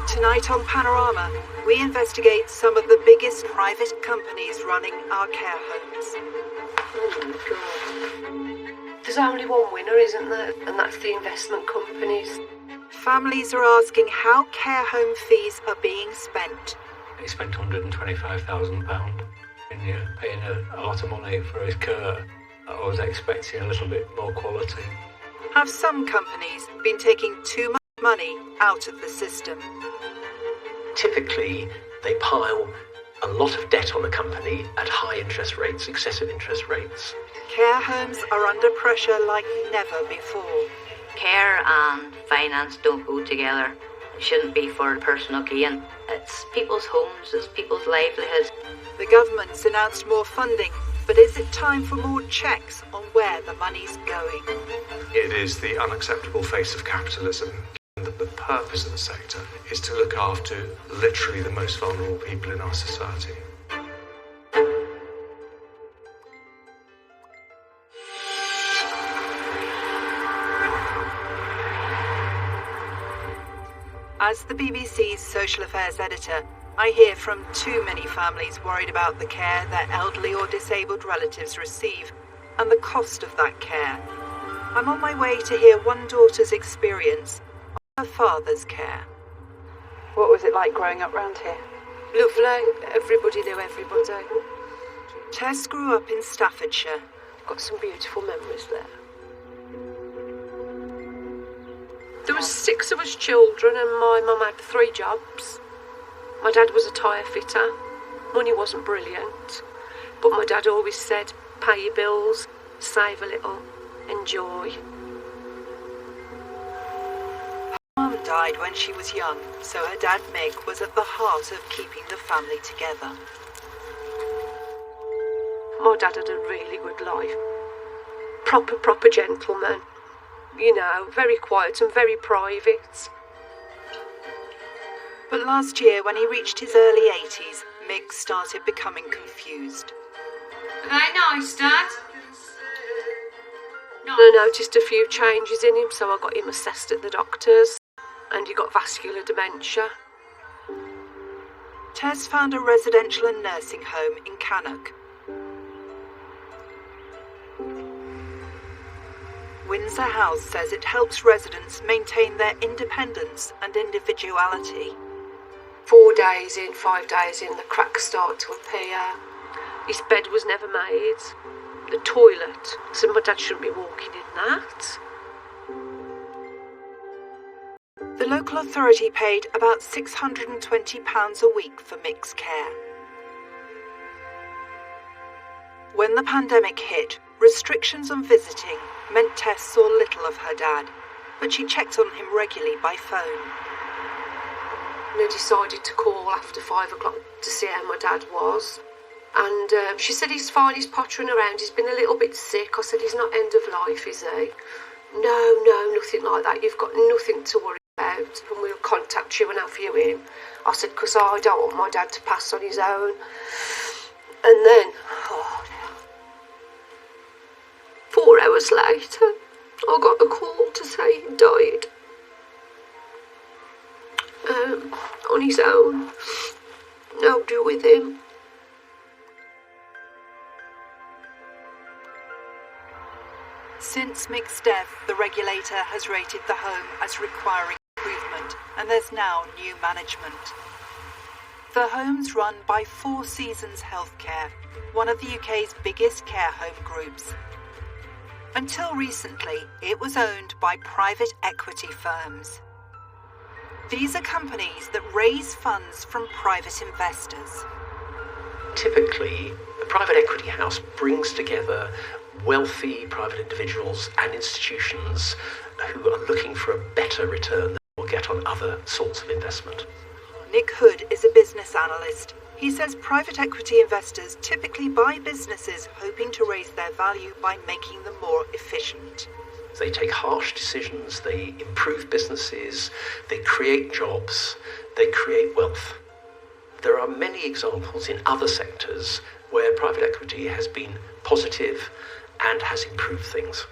Tonight on Panorama, we investigate some of the biggest private companies running our care homes. Oh my God. There's only one winner, isn't there? And that's the investment companies. Families are asking how care home fees are being spent. He spent £125,000 and you're paying a lot of money for his care. I was expecting a little bit more quality. Have some companies been taking too much money out of the system? Typically, they pile a lot of debt on a company at high interest rates, excessive interest rates. Care homes are under pressure like never before. Care and finance don't go together. It shouldn't be for personal gain. It's people's homes, it's people's livelihoods. The government's announced more funding, but is it time for more checks on where the money's going? It is the unacceptable face of capitalism. The purpose of the sector is to look after literally the most vulnerable people in our society. As the BBC's social affairs editor, I hear from too many families worried about the care their elderly or disabled relatives receive and the cost of that care. I'm on my way to hear one daughter's experience of her father's care. What was it like growing up round here? Lovely. Everybody knew everybody. Tess grew up in Staffordshire. Got some beautiful memories there. There was 6 of us children and my mum had 3 jobs. My dad was a tyre fitter. Money wasn't brilliant, but my dad always said, pay your bills, save a little, enjoy. Her mum died when she was young, so her dad Mick was at the heart of keeping the family together. My dad had a really good life. Proper gentleman. You know, very quiet and very private. But last year, when he reached his early 80s, Mick started becoming confused. Are they nice, Dad? I noticed a few changes in him, so I got him assessed at the doctor's, and he got vascular dementia. Tess found a residential and nursing home in Cannock. Windsor House says it helps residents maintain their independence and individuality. 4 days in, 5 days in, the cracks start to appear. His bed was never made. The toilet, so my dad shouldn't be walking in that. The local authority paid about £620 a week for Mick's care. When the pandemic hit, restrictions on visiting meant Tess saw little of her dad, but she checked on him regularly by phone. And I decided to call after 5 o'clock to see how my dad was. And she said he's fine, he's pottering around, he's been a little bit sick. I said, he's not end of life, is he? No, nothing like that. You've got nothing to worry about, and we'll contact you and have you in. I said, because I don't want my dad to pass on his own. And then, 4 hours later, I got a call to say he died. On his own. Nobody with him. Since Mick's death, the regulator has rated the home as requiring improvement, and there's now new management. The home's run by Four Seasons Healthcare, one of the UK's biggest care home groups. Until recently, it was owned by private equity firms. These are companies that raise funds from private investors. Typically, a private equity house brings together wealthy private individuals and institutions who are looking for a better return than they'll get on other sorts of investment. Nick Hood is a business analyst. He says private equity investors typically buy businesses hoping to raise their value by making them more efficient. They take harsh decisions, they improve businesses, they create jobs, they create wealth. There are many examples in other sectors where private equity has been positive and has improved things.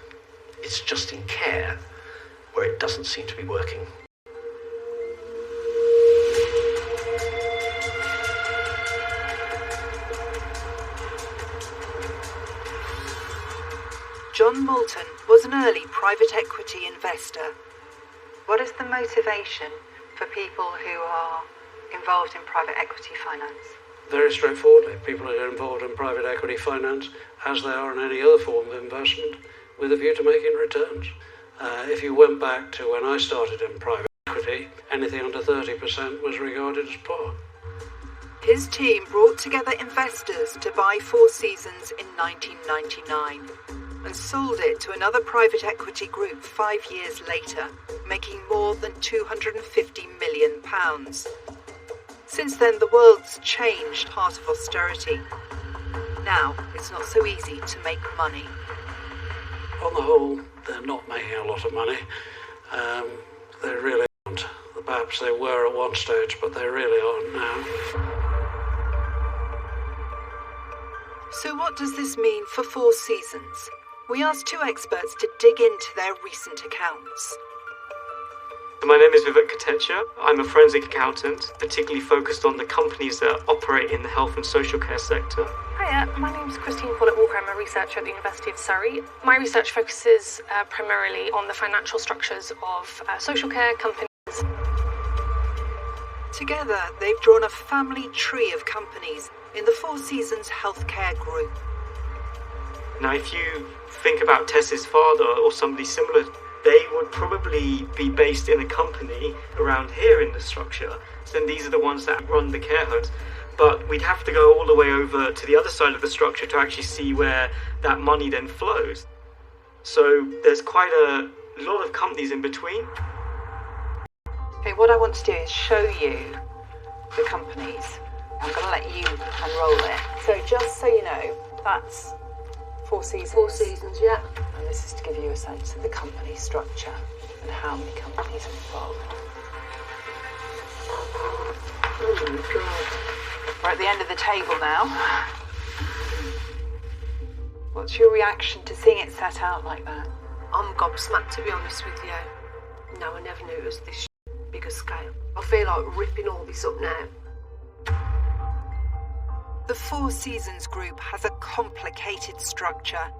It's just in care where it doesn't seem to be working. John Moulton was an early private equity investor. What is the motivation for people who are involved in private equity finance? Very straightforwardly, people are involved in private equity finance, as they are in any other form of investment, with a view to making returns. If you went back to when I started in private equity, anything under 30% was regarded as poor. His team brought together investors to buy Four Seasons in 1999 and sold it to another private equity group 5 years later, making more than £250 million. Since then, the world's changed, part of austerity. Now, it's not so easy to make money. On the whole, they're not making a lot of money. They really aren't. Perhaps they were at one stage, but they really aren't now. So what does this mean for Four Seasons? We asked two experts to dig into their recent accounts. My name is Vivek Katecha. I'm a forensic accountant, particularly focused on the companies that operate in the health and social care sector. Hiya, my name's Christine Pollett-Walker. I'm a researcher at the University of Surrey. My research focuses primarily on the financial structures of social care companies. Together, they've drawn a family tree of companies in the Four Seasons Healthcare Group. Now, if you think about Tess's father or somebody similar, they would probably be based in a company around here in the structure. So then these are the ones that run the care homes. But we'd have to go all the way over to the other side of the structure to actually see where that money then flows. So there's quite a lot of companies in between. Okay, what I want to do is show you the companies. I'm going to let you unroll it. So just so you know, that's Four Seasons. Four Seasons, yeah. And this is to give you a sense of the company structure and how many companies are involved. Oh my God. We're at the end of the table now. What's your reaction to seeing it set out like that? I'm gobsmacked, to be honest with you. No, I never knew it was this bigger scale. I feel like ripping all this up now. The Four Seasons Group has a complicated structure.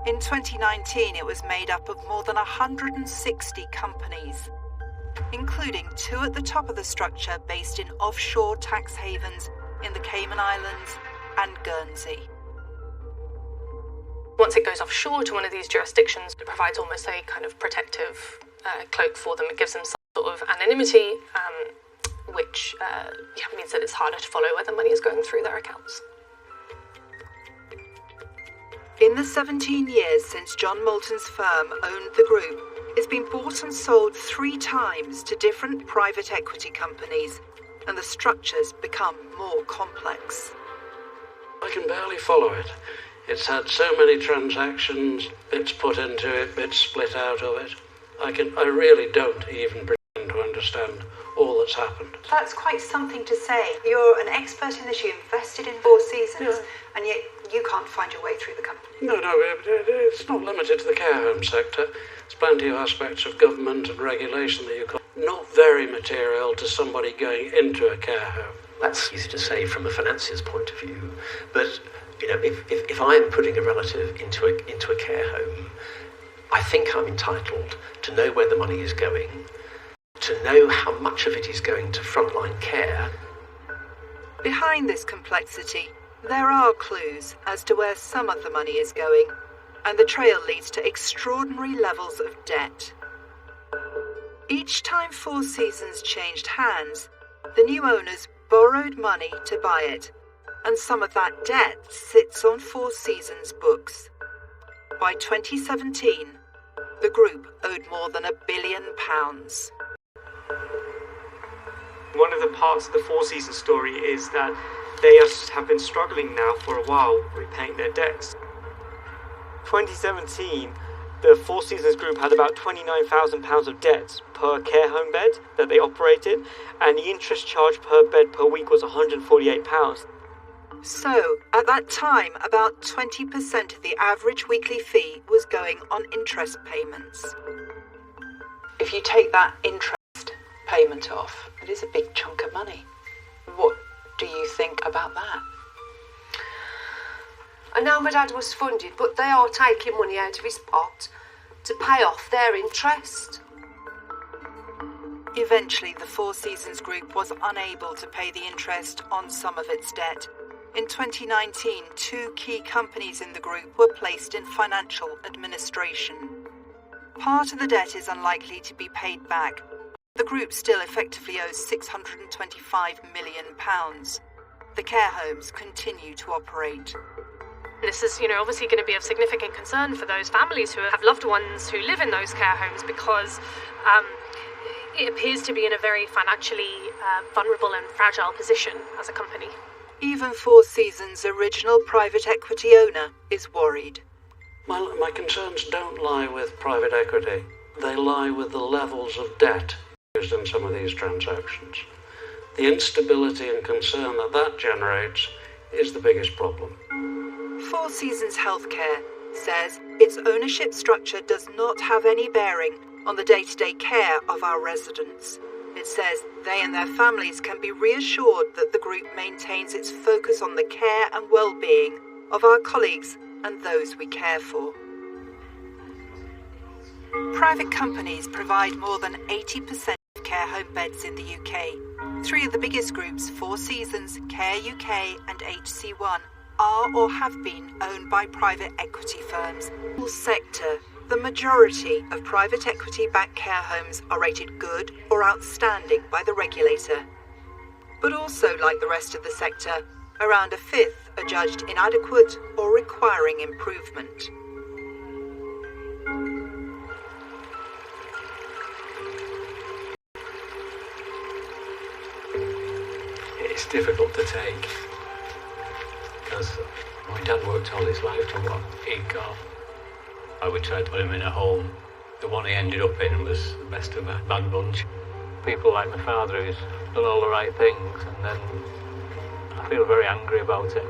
In 2019, it was made up of more than 160 companies, including 2 at the top of the structure based in offshore tax havens in the Cayman Islands and Guernsey. Once it goes offshore to one of these jurisdictions, it provides almost a kind of protective cloak for them. It gives them some sort of anonymity, which means that it's harder to follow where the money is going through their accounts. In the 17 years since John Moulton's firm owned the group, it's been bought and sold 3 times to different private equity companies, and the structure's become more complex. I can barely follow it. It's had so many transactions, bits put into it, bits split out of it. I really don't even pretend to understand all that's happened. That's quite something to say. You're an expert in this, you invested in Four Seasons, and yet you can't find your way through the company. No, it's not limited to the care home sector. There's plenty of aspects of government and regulation that you can't. Not very material to somebody going into a care home. That's easy to say from a financier's point of view, but you know, if I'm putting a relative into a care home, I think I'm entitled to know where the money is going, to know how much of it is going to frontline care. Behind this complexity, there are clues as to where some of the money is going, and the trail leads to extraordinary levels of debt. Each time Four Seasons changed hands, the new owners borrowed money to buy it, and some of that debt sits on Four Seasons' books. By 2017, the group owed more than £1 billion. One of the parts of the Four Seasons story is that they have been struggling now for a while repaying their debts. 2017, the Four Seasons Group had about £29,000 of debt per care home bed that they operated, and the interest charge per bed per week was £148. So, at that time, about 20% of the average weekly fee was going on interest payments. If you take that interest payment off, it is a big chunk of money. What do you think about that? I know my dad was funded, but they are taking money out of his pot to pay off their interest. Eventually, the Four Seasons Group was unable to pay the interest on some of its debt. In 2019, 2 key companies in the group were placed in financial administration. Part of the debt is unlikely to be paid back. The group still effectively owes £625 million. The care homes continue to operate. This is, obviously going to be of significant concern for those families who have loved ones who live in those care homes, because it appears to be in a very financially vulnerable and fragile position as a company. Even Four Seasons' original private equity owner is worried. My concerns don't lie with private equity. They lie with the levels of debt used in some of these transactions. The instability and concern that generates is the biggest problem. Four Seasons Healthcare says its ownership structure does not have any bearing on the day-to-day care of our residents. It says they and their families can be reassured that the group maintains its focus on the care and well-being of our colleagues and those we care for. Private companies provide more than 80% of care home beds in the UK. 3 of the biggest groups, Four Seasons, Care UK and HC1, are or have been owned by private equity firms. In the sector, the majority of private equity-backed care homes are rated good or outstanding by the regulator. But also, like the rest of the sector, around a fifth are judged inadequate or requiring improvement. It's difficult to take, because my dad worked all his life to what he got. I would try to put him in a home. The one he ended up in was the best of a bad bunch. People like my father who's done all the right things, and then I feel very angry about it.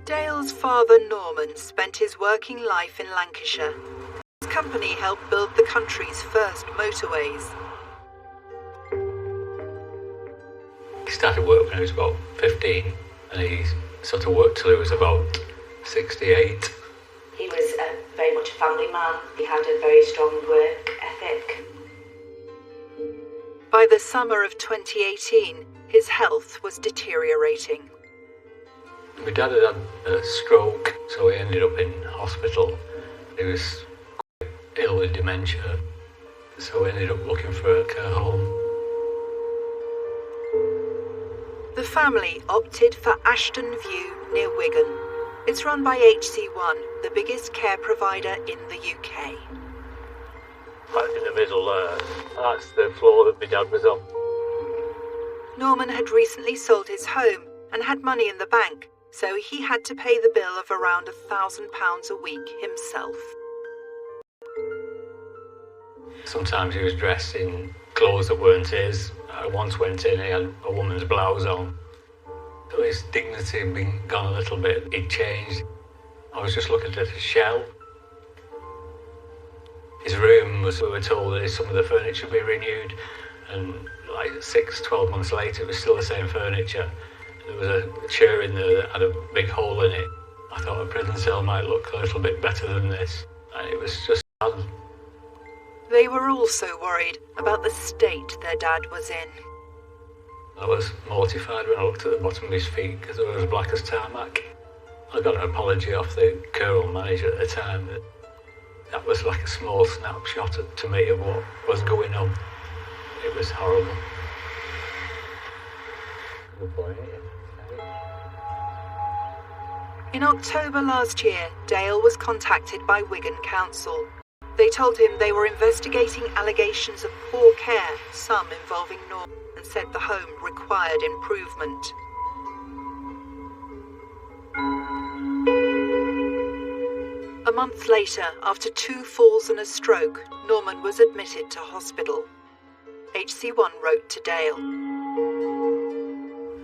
Dale's father Norman spent his working life in Lancashire. His company helped build the country's first motorways. He started work when he was about 15, and he sort of worked till he was about 68. He was very much a family man. He had a very strong work ethic. By the summer of 2018, his health was deteriorating. My dad had a stroke, so he ended up in hospital. He was quite ill with dementia, so we ended up looking for a care home. The family opted for Ashton View near Wigan. It's run by HC1, the biggest care provider in the UK. Right in the middle there, that's the floor that my dad was on. Norman had recently sold his home and had money in the bank, so he had to pay the bill of around £1,000 a week himself. Sometimes he was dressed in clothes that weren't his. I once went in, he had a woman's blouse on. So his dignity had been gone a little bit. He'd changed. I was just looking at his shell. His room we were told that some of the furniture would be renewed, and like 12 months later it was still the same furniture. There was a chair in there that had a big hole in it. I thought a prison cell might look a little bit better than this, and it was just sad. They were also worried about the state their dad was in. I was mortified when I looked at the bottom of his feet because they were as black as tarmac. I got an apology off the care home manager at the time that was like a small snapshot to me of what was going on. It was horrible. Good boy, In October last year, Dale was contacted by Wigan Council. They told him they were investigating allegations of poor care, some involving Norman, and said the home required improvement. A month later, after 2 falls and a stroke, Norman was admitted to hospital. HC1 wrote to Dale.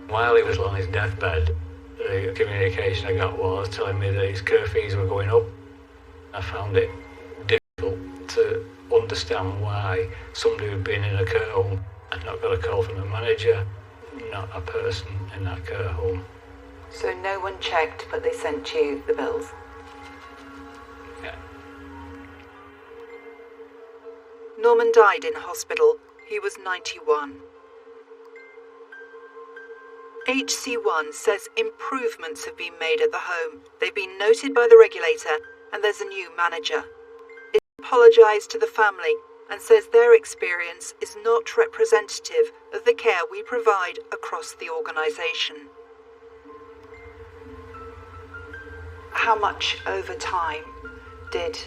While he was on his deathbed, the communication I got was telling me that his care fees were going up. I found it to understand why somebody who'd been in a care home and not got a call from the manager not a person in that care home. So no one checked, but they sent you the bills? Yeah. Norman died in hospital. He was 91. HC1 says improvements have been made at the home. They've been noted by the regulator, and there's a new manager. It apologised to the family and says their experience is not representative of the care we provide across the organisation. How much over time did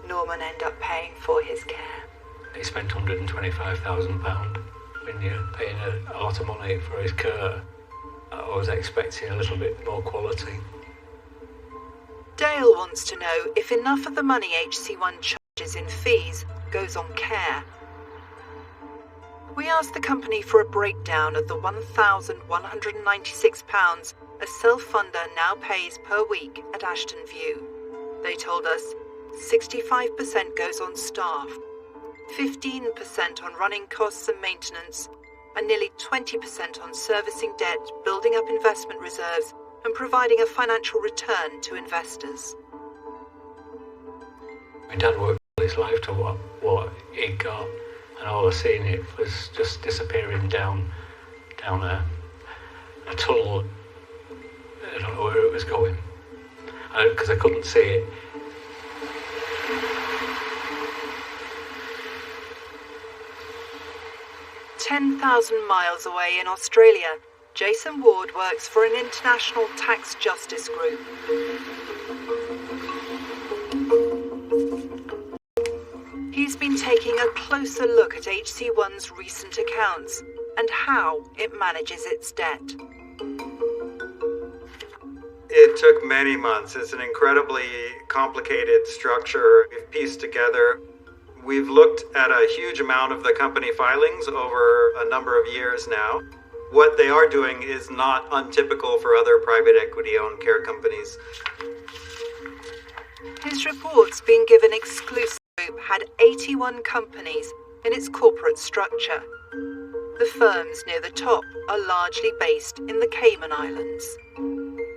Norman end up paying for his care? He spent £125,000 when you're paying a lot of money for his care. I was expecting a little bit more quality. Dale wants to know if enough of the money HC1 charges in fees goes on care. We asked the company for a breakdown of the £1,196 a self-funder now pays per week at Ashton View. They told us 65% goes on staff, 15% on running costs and maintenance, and nearly 20% on servicing debt, building up investment reserves, and providing a financial return to investors. My dad worked all his life to what he got, and all I seen it was just disappearing down a tunnel. I don't know where it was going, because I couldn't see it. "10,000 miles away in Australia, Jason Ward works for an international tax justice group. He's been taking a closer look at HC1's recent accounts and how it manages its debt. It took many months. It's an incredibly complicated structure we've pieced together. We've looked at a huge amount of the company filings over a number of years now. What they are doing is not untypical for other private equity-owned care companies. His reports, being given exclusive group, had 81 companies in its corporate structure. The firms near the top are largely based in the Cayman Islands.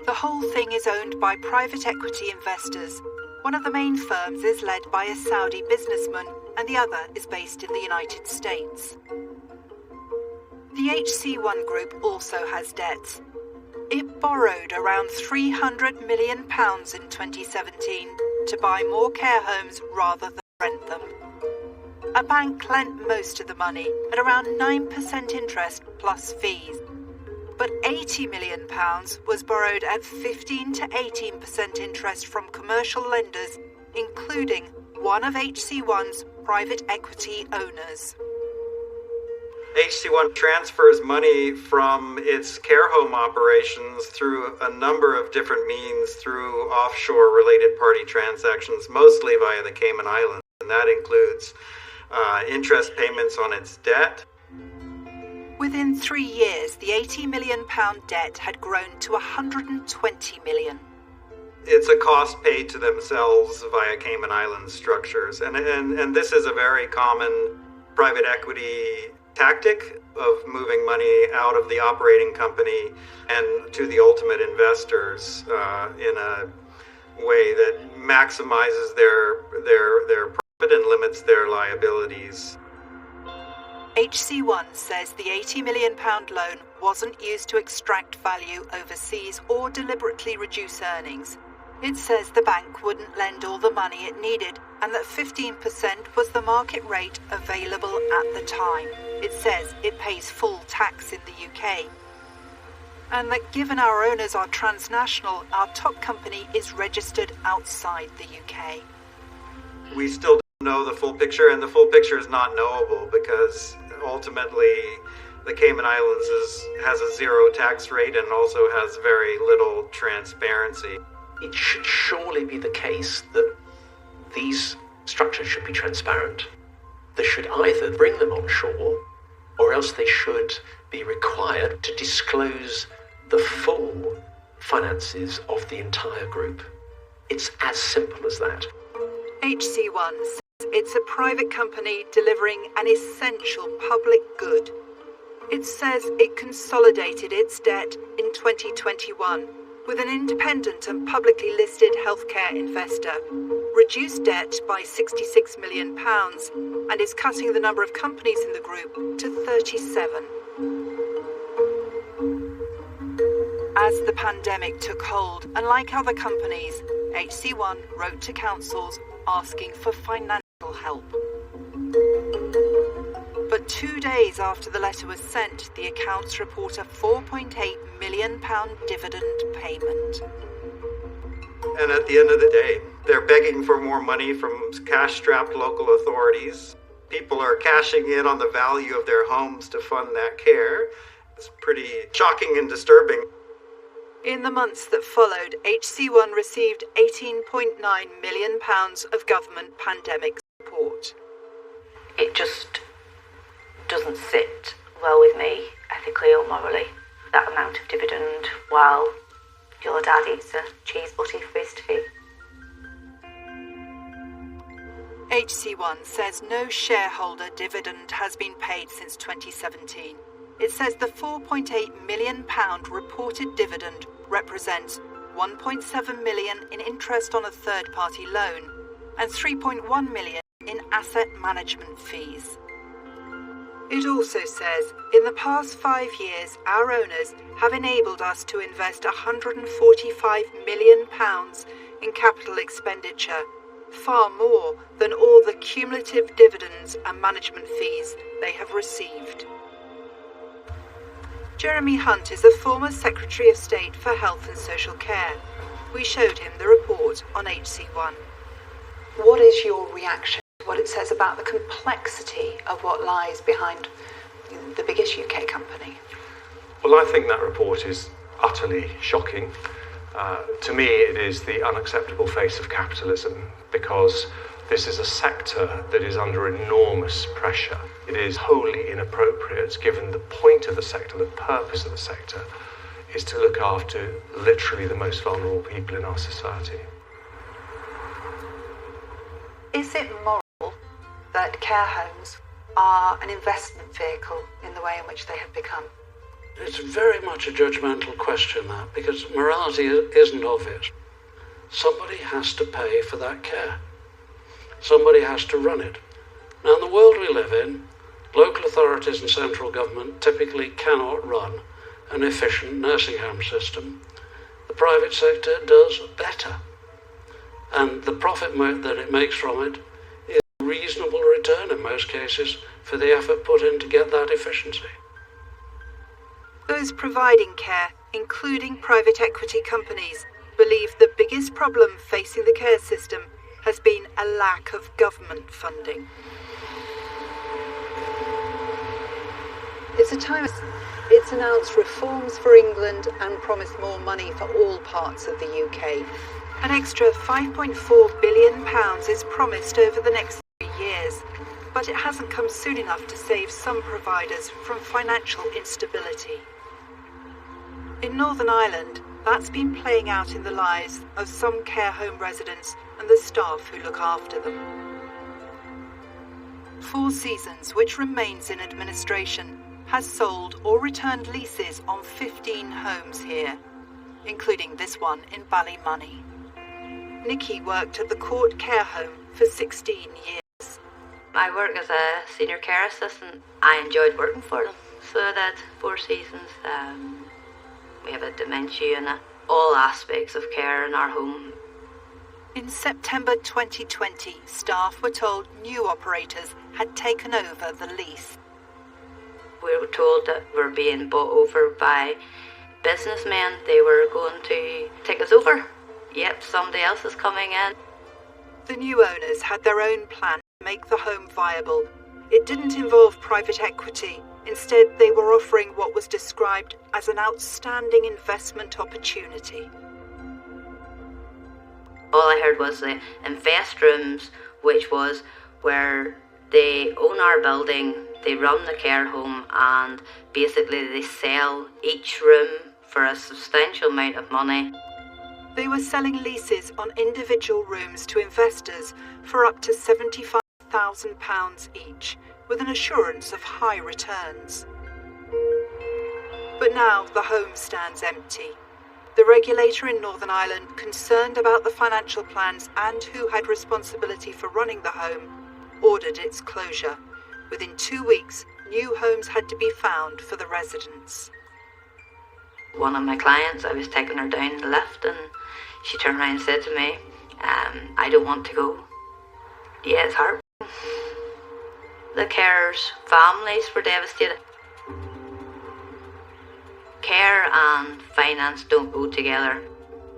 The whole thing is owned by private equity investors. One of the main firms is led by a Saudi businessman, and the other is based in the United States. The HC1 group also has debts. It borrowed around £300 million in 2017 to buy more care homes rather than rent them. A bank lent most of the money at around 9% interest plus fees. But £80 million was borrowed at 15 to 18% interest from commercial lenders, including one of HC1's private equity owners. HC1 transfers money from its care home operations through a number of different means through offshore related party transactions, mostly via the Cayman Islands, and that includes interest payments on its debt. Within 3 years, the £80 million debt had grown to £120 million. It's a cost paid to themselves via Cayman Islands structures, and this is a very common private equity tactic of moving money out of the operating company and to the ultimate investors in a way that maximizes their profit and limits their liabilities. HC1 says the £80 million loan wasn't used to extract value overseas or deliberately reduce earnings. It says the bank wouldn't lend all the money it needed and that 15% was the market rate available at the time. It says it pays full tax in the UK. And that given our owners are transnational, our top company is registered outside the UK. We still don't know the full picture, and the full picture is not knowable because ultimately the Cayman Islands has a zero tax rate and also has very little transparency. It should surely be the case that these structures should be transparent. They should either bring them on shore, or else they should be required to disclose the full finances of the entire group. It's as simple as that. HC1 says it's a private company delivering an essential public good. It says it consolidated its debt in 2021 with an independent and publicly listed healthcare investor, reduced debt by £66 million, and is cutting the number of companies in the group to 37. As the pandemic took hold, and like other companies, HC1 wrote to councils asking for financial help. But 2 days after the letter was sent, the accounts report a £4.8 million dividend payment. And at the end of the day, they're begging for more money from cash-strapped local authorities. People are cashing in on the value of their homes to fund that care. It's pretty shocking and disturbing. In the months that followed, HC1 received £18.9 million of government pandemic support. It just doesn't sit well with me, ethically or morally, that amount of dividend while your dad eats a cheese butty for his tea. HC1 says no shareholder dividend has been paid since 2017. It says the £4.8 million reported dividend represents £1.7 million in interest on a third-party loan and £3.1 million in asset management fees. It also says, in the past 5 years, our owners have enabled us to invest £145 million in capital expenditure, far more than all the cumulative dividends and management fees they have received. Jeremy Hunt is a former Secretary of State for Health and Social Care. We showed him the report on HC1. What is your reaction to what it says about the complexity of what lies behind the biggest UK company? Well, I think that report is utterly shocking. To me, it is the unacceptable face of capitalism, because this is a sector that is under enormous pressure. It is wholly inappropriate, given the point of the sector, the purpose of the sector, is to look after literally the most vulnerable people in our society. Is it moral that care homes are an investment vehicle in the way in which they have become? It's very much a judgmental question, that, because morality isn't obvious. Somebody has to pay for that care. Somebody has to run it. Now, in the world we live in, local authorities and central government typically cannot run an efficient nursing home system. The private sector does better. And the profit that it makes from it is a reasonable return in most cases for the effort put in to get that efficiency. Those providing care, including private equity companies, believe the biggest problem facing the care system has been a lack of government funding. It's announced reforms for England and promised more money for all parts of the UK. An extra £5.4 billion is promised over the next 3 years, but it hasn't come soon enough to save some providers from financial instability. In Northern Ireland, that's been playing out in the lives of some care home residents and the staff who look after them. Four Seasons, which remains in administration, has sold or returned leases on 15 homes here, including this one in Ballymoney. Nikki worked at the Court Care Home for 16 years. I work as a senior care assistant. I enjoyed working for them. So that Four Seasons, we have a dementia unit, all aspects of care in our home. In September 2020, staff were told new operators had taken over the lease. We were told that we're being bought over by businessmen. They were going to take us over. Yep, somebody else is coming in. The new owners had their own plan to make the home viable. It didn't involve private equity. Instead, they were offering what was described as an outstanding investment opportunity. All I heard was the invest rooms, which was where they own our building, they run the care home, and basically they sell each room for a substantial amount of money. They were selling leases on individual rooms to investors for up to £75,000 each, with an assurance of high returns. But now the home stands empty. The regulator in Northern Ireland, concerned about the financial plans and who had responsibility for running the home, ordered its closure. Within 2 weeks, new homes had to be found for the residents. One of my clients, I was taking her down the lift and she turned around and said to me, I don't want to go. Yeah, it's hard. The carers' families were devastated. Care and finance don't go together.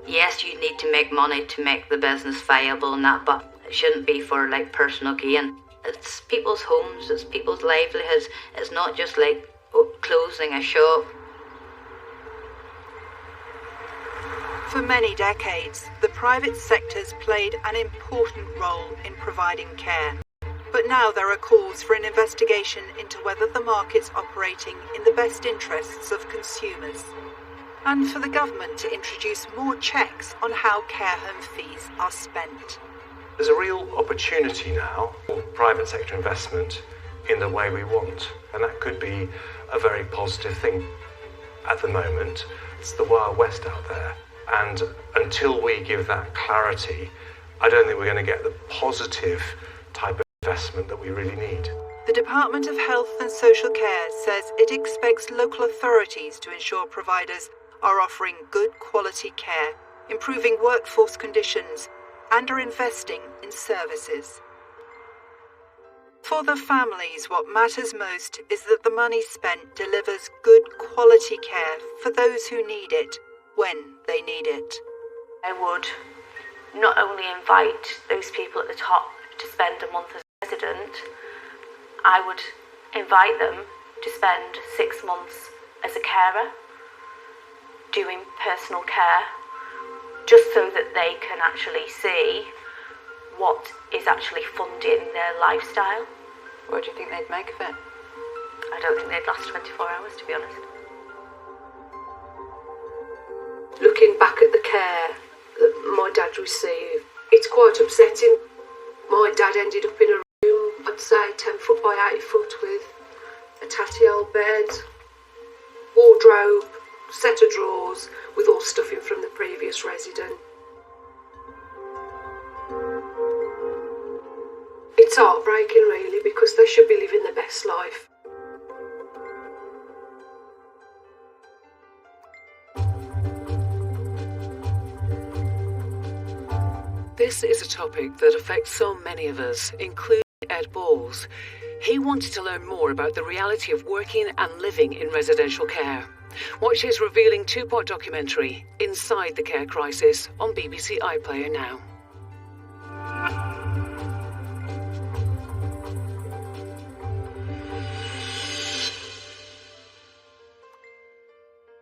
Yes, you need to make money to make the business viable and that, but it shouldn't be for personal gain. It's people's homes, it's people's livelihoods. It's not just closing a shop. For many decades, the private sector's played an important role in providing care. But now there are calls for an investigation into whether the market's operating in the best interests of consumers, and for the government to introduce more checks on how care home fees are spent. There's a real opportunity now for private sector investment in the way we want, and that could be a very positive thing. At the moment, it's the Wild West out there, and until we give that clarity, I don't think we're going to get the positive type of investment that we really need. The Department of Health and Social Care says it expects local authorities to ensure providers are offering good quality care, improving workforce conditions, and are investing in services. For the families, what matters most is that the money spent delivers good quality care for those who need it, when they need it. I would not only invite those people at the top to spend a month as a resident, I would invite them to spend 6 months as a carer, doing personal care, just so that they can actually see what is actually funding their lifestyle. What do you think they'd make of it? I don't think they'd last 24 hours, to be honest. Looking back at the care that my dad received, it's quite upsetting. My dad ended up in a room, I'd say 10 foot by 8 foot, with a tatty old bed, wardrobe, set of drawers, with all stuffing from the previous resident. It's heartbreaking, really, because they should be living their best life. This is a topic that affects so many of us, including Ed Balls. He wanted to learn more about the reality of working and living in residential care. Watch his revealing 2-part documentary, Inside the Care Crisis, on BBC iPlayer now.